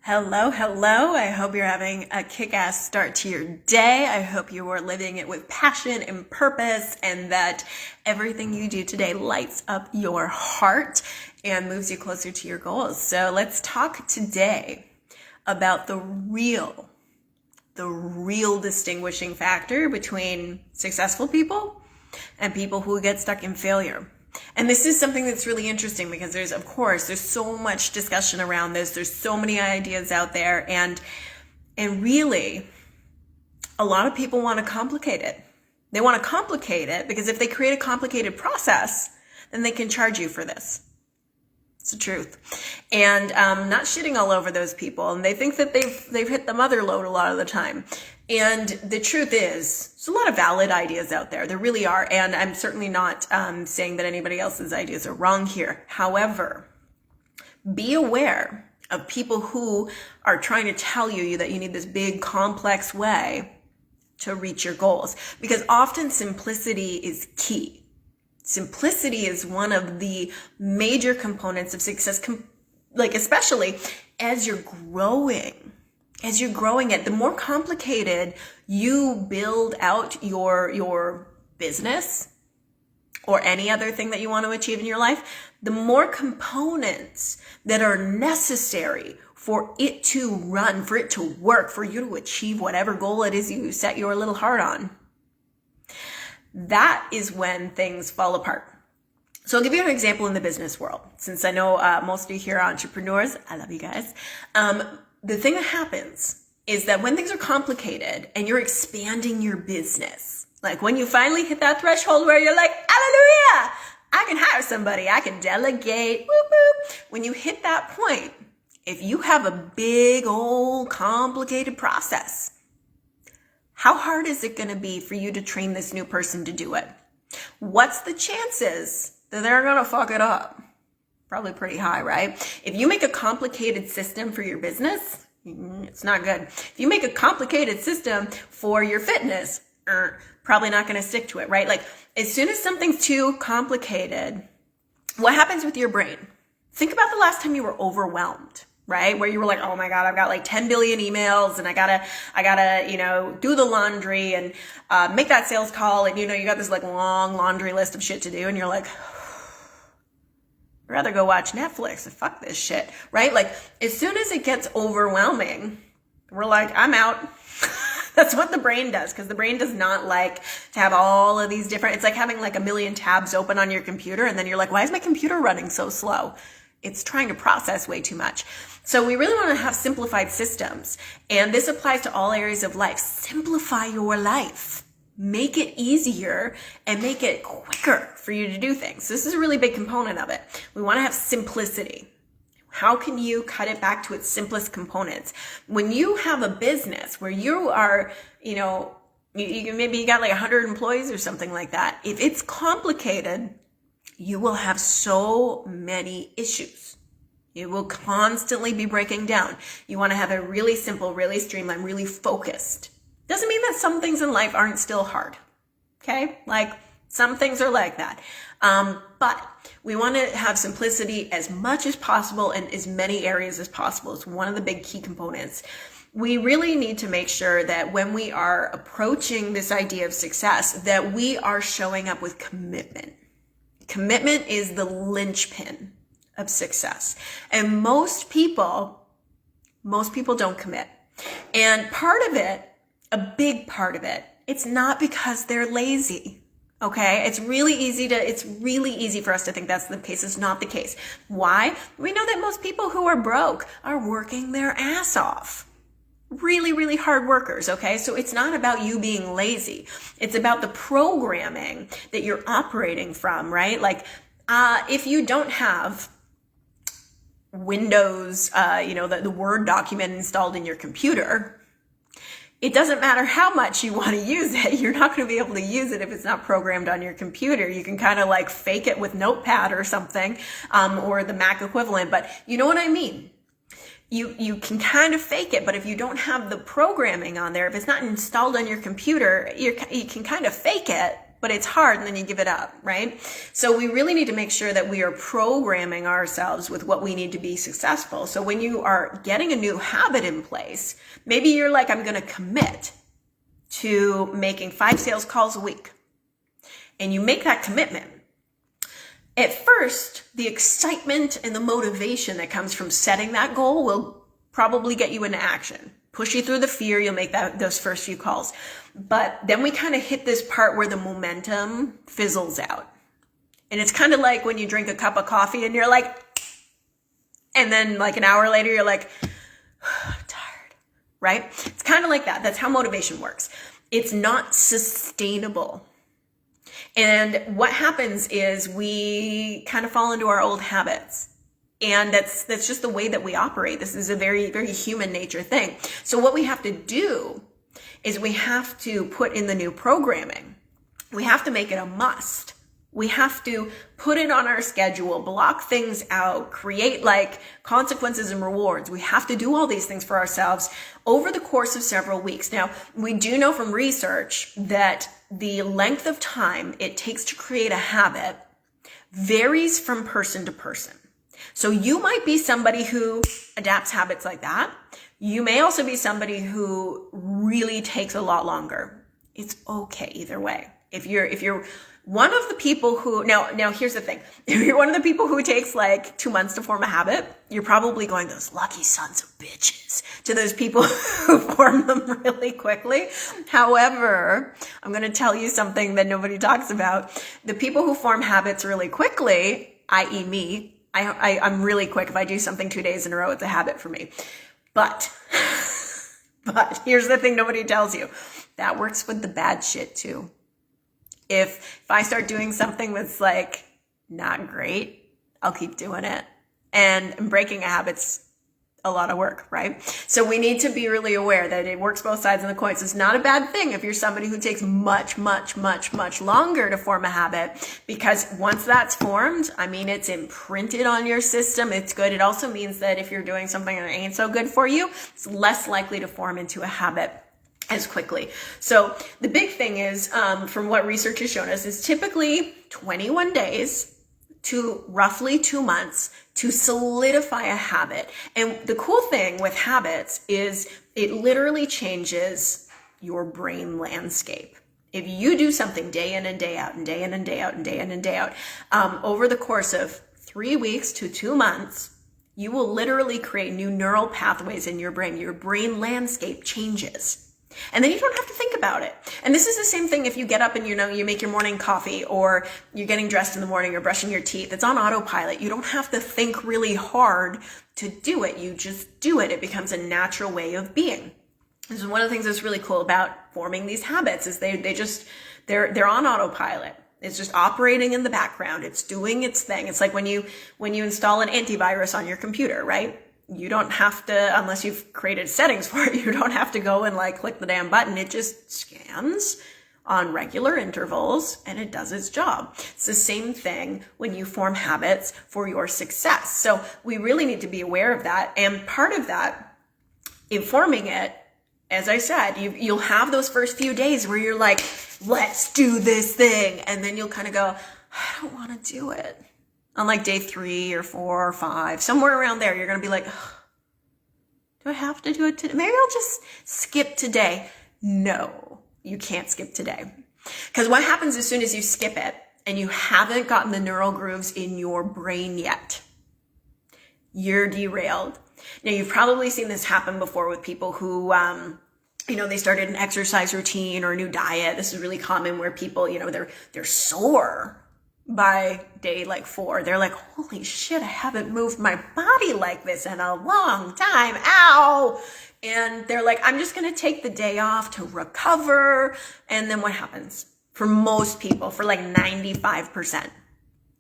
Hello, hello. I hope you're having a kick-ass start to your day. I hope you are living it with passion and purpose and that everything you do today lights up your heart and moves you closer to your goals. So let's talk today about the real distinguishing factor between successful people and people who get stuck in failure. And this is something that's really interesting because there's so much discussion around this. There's so many ideas out there and really a lot of people want to complicate it. They want to complicate it because if they create a complicated process, then they can charge you for this. It's the truth. And not shitting all over those people. And they think that they've hit the mother load a lot of the time. And the truth is, there's a lot of valid ideas out there. There really are. And I'm certainly not saying that anybody else's ideas are wrong here. However, be aware of people who are trying to tell you that you need this big complex way to reach your goals. Because often simplicity is key. Simplicity is one of the major components of success, especially as you're growing. As you're growing it, the more complicated you build out your business or any other thing that you want to achieve in your life, the more components that are necessary for it to run, for it to work, for you to achieve whatever goal it is you set your little heart on. That is when things fall apart. So I'll give you an example in the business world. Since I know most of you here are entrepreneurs, I love you guys. The thing that happens is that when things are complicated and you're expanding your business, like when you finally hit that threshold where you're like, hallelujah, I can hire somebody, I can delegate, whoop, whoop. When you hit that point, if you have a big old complicated process, how hard is it going to be for you to train this new person to do it? What's the chances that they're going to fuck it up? Probably pretty high, right? If you make a complicated system for your business, it's not good. If you make a complicated system for your fitness, probably not going to stick to it, right? Like as soon as something's too complicated, what happens with your brain? Think about the last time you were overwhelmed. Right? Where you were like, oh my God, I've got like 10 billion emails and I gotta, do the laundry and, make that sales call. And, you got this like long laundry list of shit to do. And you're like, I'd rather go watch Netflix. Fuck this shit. Right? Like as soon as it gets overwhelming, we're like, I'm out. That's what the brain does. Cause the brain does not like to have all of these different, it's like having like a million tabs open on your computer. And then you're like, why is my computer running so slow? It's trying to process way too much. So we really want to have simplified systems. And this applies to all areas of life. Simplify your life. Make it easier and make it quicker for you to do things. This is a really big component of it. We want to have simplicity. How can you cut it back to its simplest components? When you have a business where you are, maybe you got like 100 employees or something like that. If it's complicated, you will have so many issues. You will constantly be breaking down. You want to have it really simple, really streamlined, really focused. Doesn't mean that some things in life aren't still hard. Okay? Like some things are like that. But we want to have simplicity as much as possible in as many areas as possible. It's one of the big key components. We really need to make sure that when we are approaching this idea of success, that we are showing up with commitment. Commitment is the linchpin of success. And most people don't commit. And part of it, a big part of it, it's not because they're lazy. Okay? It's really easy for us to think that's the case. It's not the case. Why? We know that most people who are broke are working their ass off. Really, really hard workers, okay? So it's not about you being lazy. It's about the programming that you're operating from, right? Like, if you don't have Windows, the Word document installed in your computer, it doesn't matter how much you want to use it. You're not going to be able to use it if it's not programmed on your computer. You can kind of like fake it with Notepad or something, or the Mac equivalent, but you know what I mean? You can kind of fake it, but if you don't have the programming on there, if it's not installed on your computer, you can kind of fake it, but it's hard and then you give it up, right? So we really need to make sure that we are programming ourselves with what we need to be successful. So when you are getting a new habit in place, maybe you're like, I'm going to commit to making 5 sales calls a week. And you make that commitment. At first, the excitement and the motivation that comes from setting that goal will probably get you into action. Push you through the fear, you'll make those first few calls. But then we kind of hit this part where the momentum fizzles out. And it's kind of like when you drink a cup of coffee and you're like, and then like an hour later, you're like, I'm tired, right? It's kind of like that. That's how motivation works. It's not sustainable. And what happens is we kind of fall into our old habits. And that's just the way that we operate. This is a very, very human nature thing. So what we have to do is we have to put in the new programming. We have to make it a must. We have to put it on our schedule, block things out, create like consequences and rewards. We have to do all these things for ourselves over the course of several weeks. Now, we do know from research that the length of time it takes to create a habit varies from person to person. So you might be somebody who adapts habits like that. You may also be somebody who really takes a lot longer. It's okay either way. If you're one of the people who, now here's the thing. If you're one of the people who takes like 2 months to form a habit, you're probably going, those lucky sons of bitches, to those people who form them really quickly. However, I'm going to tell you something that nobody talks about. The people who form habits really quickly, i.e. me, I'm really quick. If I do something 2 days in a row, it's a habit for me. But here's the thing nobody tells you. That works with the bad shit too. If I start doing something that's like not great, I'll keep doing it. And breaking a habit's a lot of work, right? So we need to be really aware that it works both sides of the coin. So it's not a bad thing if you're somebody who takes much longer to form a habit, because once that's formed, I mean, it's imprinted on your system. It's good. It also means that if you're doing something that ain't so good for you, it's less likely to form into a habit as quickly. So the big thing is, from what research has shown us, is typically 21 days to roughly 2 months to solidify a habit. And the cool thing with habits is it literally changes your brain landscape. If you do something day in and day out and day in and day out and day in and day out, over the course of 3 weeks to 2 months, you will literally create new neural pathways in your brain. Your brain landscape changes. And then you don't have to think about it. And this is the same thing if you get up and you make your morning coffee, or you're getting dressed in the morning or brushing your teeth. It's on autopilot. You don't have to think really hard to do it. You just do it. It becomes a natural way of being. This is one of the things that's really cool about forming these habits is they're on autopilot. It's just operating in the background. It's doing its thing. It's like when you install an antivirus on your computer, right? You don't have to, unless you've created settings for it, you don't have to go and like click the damn button. It just scans on regular intervals and it does its job. It's the same thing when you form habits for your success. So we really need to be aware of that. And part of that, in forming it, as I said, you'll have those first few days where you're like, let's do this thing. And then you'll kind of go, I don't want to do it. On like day 3 or 4 or 5, somewhere around there, you're going to be like, do I have to do it today? Maybe I'll just skip today. No, you can't skip today. Because what happens as soon as you skip it and you haven't gotten the neural grooves in your brain yet, you're derailed. Now, you've probably seen this happen before with people who, they started an exercise routine or a new diet. This is really common where people, they're sore by day like 4. They're like, holy shit, I haven't moved my body like this in a long time. Ow. And they're like, I'm just going to take the day off to recover. And then what happens? For most people, for like 95%,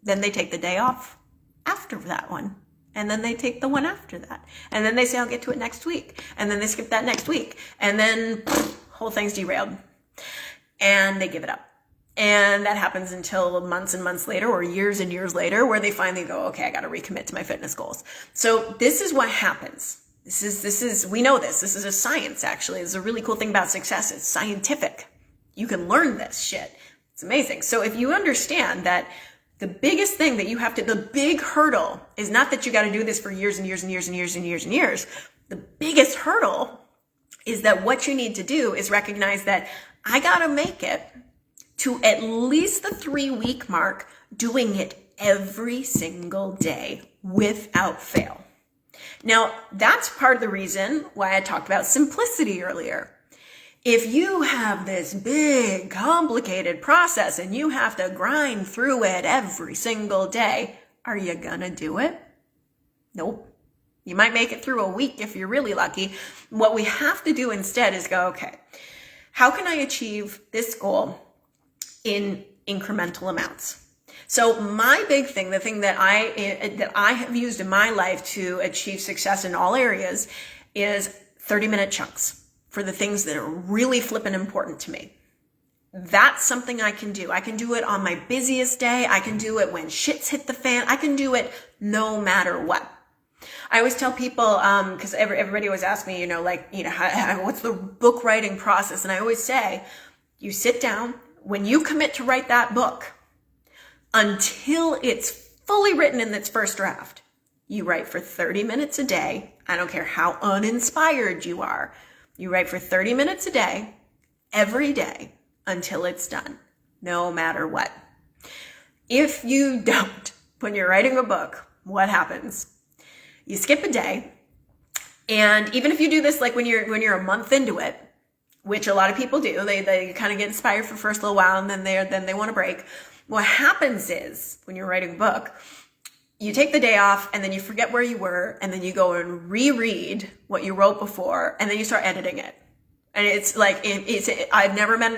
then they take the day off after that one. And then they take the one after that. And then they say, I'll get to it next week. And then they skip that next week. And then whole thing's derailed. And they give it up. And that happens until months and months later, or years and years later, where they finally go, okay, I got to recommit to my fitness goals. So this is what happens. We know this. This is a science, actually. This is a really cool thing about success. It's scientific. You can learn this shit. It's amazing. So if you understand that the biggest thing that you have to, the big hurdle is not that you got to do this for years and years and years and years and years and years. The biggest hurdle is that what you need to do is recognize that I got to make it to at least the 3-week mark, doing it every single day without fail. Now, that's part of the reason why I talked about simplicity earlier. If you have this big, complicated process and you have to grind through it every single day, are you gonna do it? Nope. You might make it through a week if you're really lucky. What we have to do instead is go, okay, how can I achieve this goal in incremental amounts? So my big thing, the thing that I have used in my life to achieve success in all areas is 30-minute chunks for the things that are really flippin' important to me. That's something I can do. I can do it on my busiest day. I can do it when shit's hit the fan. I can do it no matter what. I always tell people, because everybody always asks me, what's the book writing process? And I always say, you sit down, when you commit to write that book, until it's fully written in its first draft, you write for 30 minutes a day. I don't care how uninspired you are. You write for 30 minutes a day, every day, until it's done, no matter what. If you don't, when you're writing a book, what happens? You skip a day, and even if you do this like when you're a month into it, which a lot of people do, they kind of get inspired for the first little while, and then they want to break. What happens is when you're writing a book, you take the day off and then you forget where you were, and then you go and reread what you wrote before, and then you start editing it. And it's like, I've never met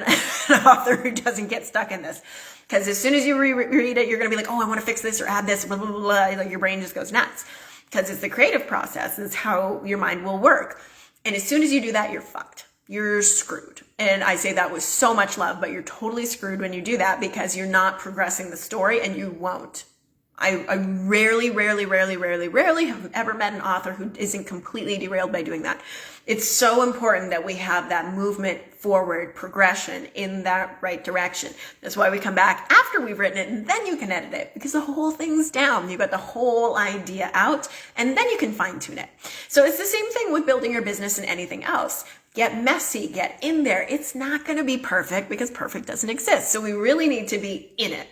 an author who doesn't get stuck in this. Because as soon as you reread it, you're going to be like, oh, I want to fix this or add this, blah, blah, blah, blah. Like your brain just goes nuts. Because it's the creative process. It's how your mind will work. And as soon as you do that, you're fucked. You're screwed. And I say that with so much love, but you're totally screwed when you do that because you're not progressing the story, and you won't. I rarely have ever met an author who isn't completely derailed by doing that. It's so important that we have that movement forward, progression in that right direction. That's why we come back after we've written it, and then you can edit it because the whole thing's down. You've got the whole idea out, and then you can fine tune it. So it's the same thing with building your business and anything else. Get messy, get in there. It's not going to be perfect because perfect doesn't exist. So we really need to be in it.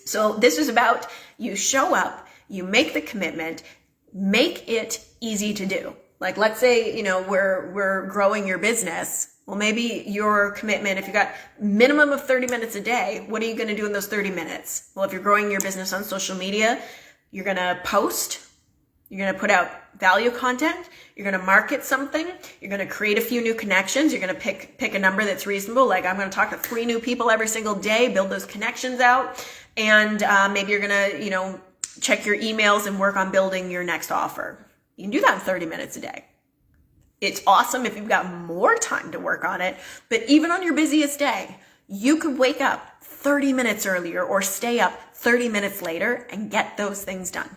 So this is about you show up, you make the commitment, make it easy to do. Like, let's say, we're growing your business. Well, maybe your commitment, if you got minimum of 30 minutes a day, what are you going to do in those 30 minutes? Well, if you're growing your business on social media, you're going to post, you're going to put out value content, you're going to market something, you're going to create a few new connections, you're going to pick a number that's reasonable. Like, I'm going to talk to 3 new people every single day, build those connections out. And maybe you're going to, check your emails and work on building your next offer. You can do that in 30 minutes a day. It's awesome if you've got more time to work on it. But even on your busiest day, you could wake up 30 minutes earlier or stay up 30 minutes later and get those things done.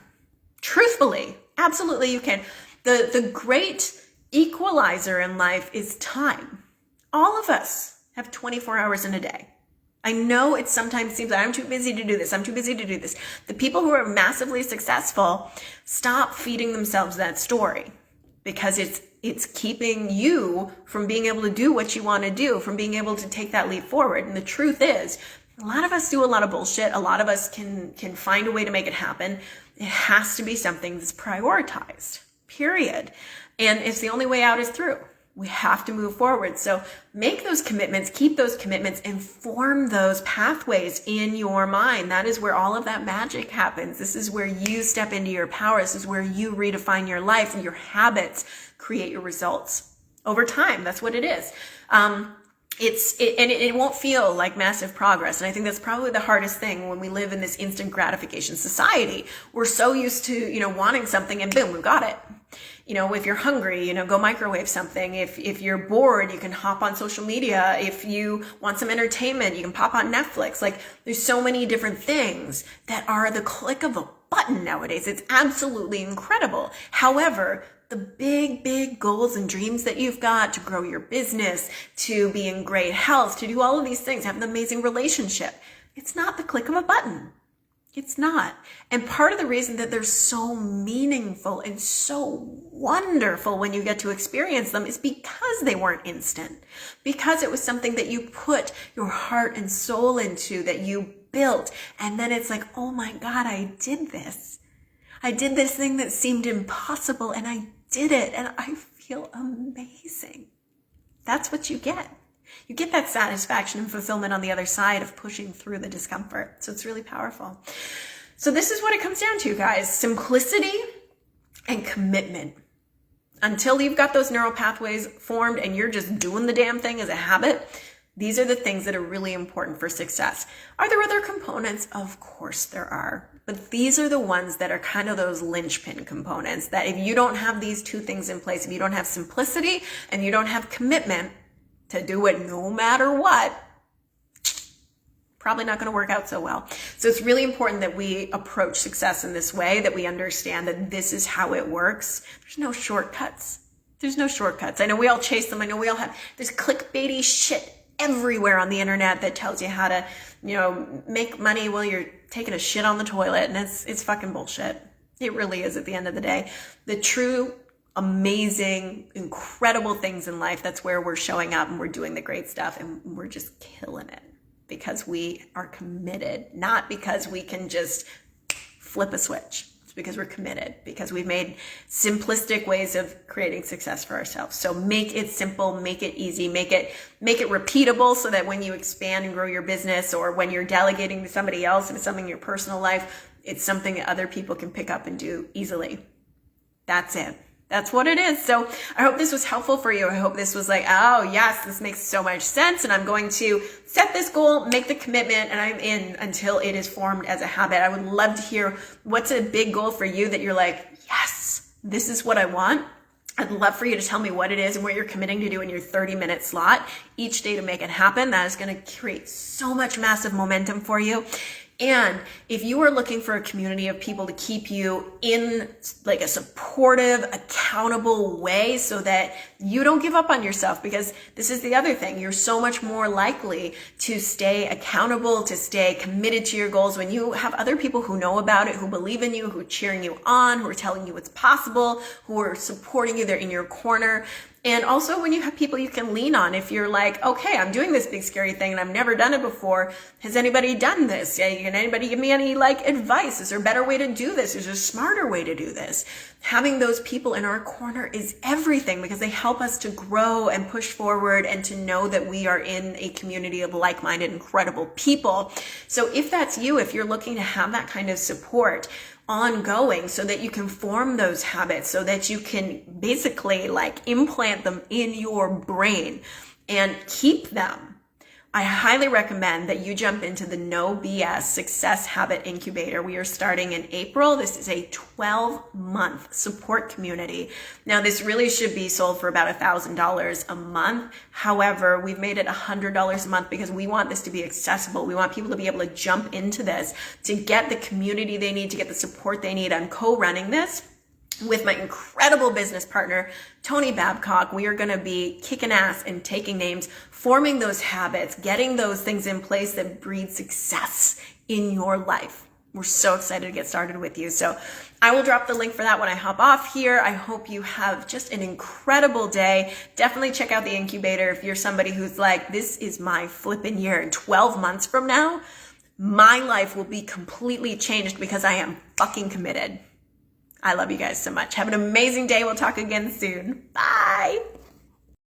Truthfully, absolutely you can. The great equalizer in life is time. All of us have 24 hours in a day. I know it sometimes seems like I'm too busy to do this. I'm too busy to do this. The people who are massively successful stop feeding themselves that story because it's keeping you from being able to do what you want to do, from being able to take that leap forward. And the truth is, a lot of us do a lot of bullshit. A lot of us can find a way to make it happen. It has to be something that's prioritized, period. And it's the only way out is through. We have to move forward. So make those commitments, keep those commitments, and form those pathways in your mind. That is where all of that magic happens. This is where you step into your power. This is where you redefine your life, and your habits create your results over time. That's what it is. It won't feel like massive progress. And I think that's probably the hardest thing when we live in this instant gratification society. We're so used to, wanting something and boom, we've got it. If you're hungry, go microwave something. If you're bored, you can hop on social media. If you want some entertainment, you can pop on Netflix. Like, there's so many different things that are the click of a button nowadays. It's absolutely incredible. However, the big, big goals and dreams that you've got to grow your business, to be in great health, to do all of these things, have an amazing relationship. It's not the click of a button. It's not. And part of the reason that they're so meaningful and so wonderful when you get to experience them is because they weren't instant. Because it was something that you put your heart and soul into, that you built. And then it's like, oh my God, I did this. I did this thing that seemed impossible and I did it. And I feel amazing. That's what you get. You get that satisfaction and fulfillment on the other side of pushing through the discomfort. So it's really powerful. So this is what it comes down to, guys. Simplicity and commitment. Until you've got those neural pathways formed and you're just doing the damn thing as a habit, these are the things that are really important for success. Are there other components? Of course there are. But these are the ones that are kind of those linchpin components that if you don't have these two things in place, if you don't have simplicity and you don't have commitment to do it no matter what, probably not going to work out so well. So it's really important that we approach success in this way, that we understand that this is how it works. There's no shortcuts. There's no shortcuts. I know we all chase them. I know we all have this clickbaity shit everywhere on the internet that tells you how to, make money while you're taking a shit on the toilet. And it's fucking bullshit. It really is at the end of the day. The true amazing, incredible things in life, that's where we're showing up and we're doing the great stuff and we're just killing it because we are committed, not because we can just flip a switch. It's because we're committed, because we've made simplistic ways of creating success for ourselves. So make it simple, make it easy, make it repeatable so that when you expand and grow your business or when you're delegating to somebody else and it's something in your personal life, it's something that other people can pick up and do easily. That's it. That's what it is. So I hope this was helpful for you. I hope this was like, oh yes, this makes so much sense. And I'm going to set this goal, make the commitment, and I'm in until it is formed as a habit. I would love to hear what's a big goal for you that you're like, yes, this is what I want. I'd love for you to tell me what it is and what you're committing to do in your 30-minute slot each day to make it happen. That is going to create so much massive momentum for you. And if you are looking for a community of people to keep you in like a supportive, accountable way so that you don't give up on yourself, because this is the other thing, you're so much more likely to stay accountable, to stay committed to your goals when you have other people who know about it, who believe in you, who are cheering you on, who are telling you it's possible, who are supporting you, they're in your corner. And also when you have people you can lean on, if you're like, okay, I'm doing this big scary thing and I've never done it before. Has anybody done this? Can anybody give me any advice? Is there a better way to do this? Is there a smarter way to do this? Having those people in our corner is everything, because they help us to grow and push forward and to know that we are in a community of like-minded, incredible people. So if that's you, if you're looking to have that kind of support ongoing so that you can form those habits, so that you can basically implant them in your brain and keep them, I highly recommend that you jump into the No BS Success Habit Incubator. We are starting in April. This is a 12-month support community. Now, this really should be sold for about $1,000 a month. However, we've made it $100 a month because we want this to be accessible. We want people to be able to jump into this, to get the community they need, to get the support they need. I'm co-running this with my incredible business partner, Tony Babcock. We are going to be kicking ass and taking names, forming those habits, getting those things in place that breed success in your life. We're so excited to get started with you. So I will drop the link for that when I hop off here. I hope you have just an incredible day. Definitely check out the incubator if you're somebody who's like, this is my flipping year. In 12 months from now, my life will be completely changed because I am fucking committed. I love you guys so much. Have an amazing day. We'll talk again soon. Bye.